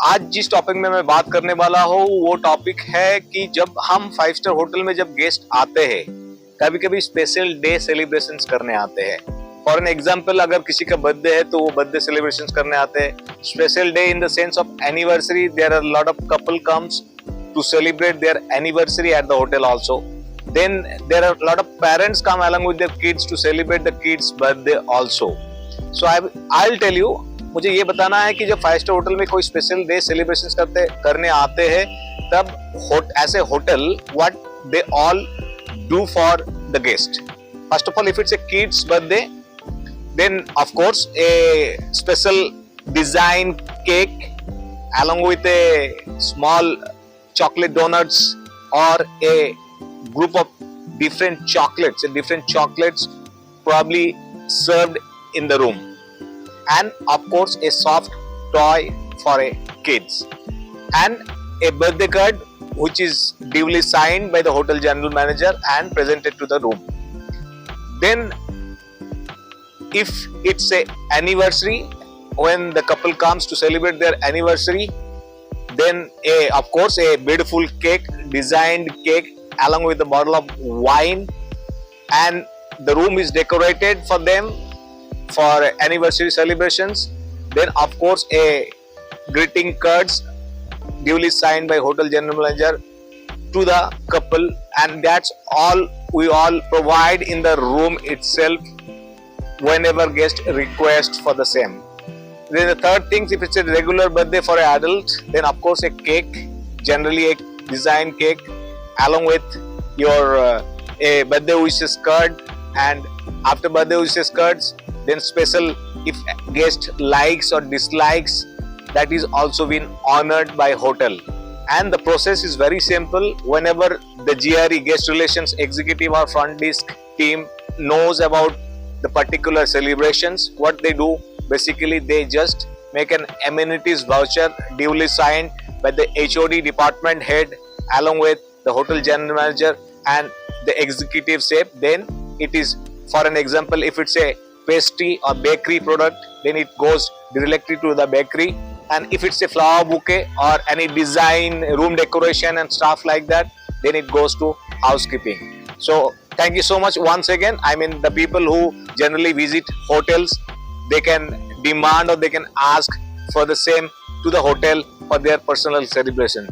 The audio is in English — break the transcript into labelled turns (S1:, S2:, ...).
S1: आज जिस टॉपिक में मैं बात करने वाला हूँ वो टॉपिक है कि जब हम 5 स्टार होटल में जब गेस्ट आते हैं, कभी कभी स्पेशल डे सेलिब्रेशंस करने आते हैं। फॉर एन एग्जांपल, अगर किसी का बर्थडे है तो वो बर्थडे सेलिब्रेशंस करने आते हैं। Special day in the sense of anniversary, there are lot of couple comes to celebrate their anniversary at the hotel also. Then there are a lot of parents come along with their kids to celebrate the kids' birthday also. So I'll tell you, मुझे ये बताना है कि जब 5 star hotel में कोई special day celebrations करने आते हैं, तब as a hotel what they all do for the guest. First of all, if it's a kid's birthday, then of course a special design cake along with a small chocolate donuts or a group of different chocolates probably served in the room, and of course a soft toy for a kids and a birthday card which is duly signed by the hotel general manager and presented to the room. Then if it's a anniversary, when the couple comes to celebrate their anniversary, then of course a beautiful cake, designed cake along with a bottle of wine, and the room is decorated for them for anniversary celebrations. Then of course a greeting cards duly signed by hotel general manager to the couple, and that's all we all provide in the room itself whenever guest request for the same. Then the third thing, if it's a regular birthday for an adult, then of course a cake, generally a design cake, along with your a birthday wishes card, and after birthday wishes cards, then special if guest likes or dislikes, that is also been honored by hotel. And the process is very simple. Whenever the GRE, guest relations executive or front desk team knows about the particular celebrations, what they do, basically they just make an amenities voucher duly signed by the HOD department head along with the hotel general manager and the executive chef. Then it is, for an example, if it's a pastry or bakery product, then it goes directly to the bakery. And if it's a flower bouquet or any design, room decoration and stuff like that, then it goes to housekeeping. So thank you so much once again. I mean, the people who generally visit hotels, they can demand or they can ask for the same to the hotel for their personal celebration.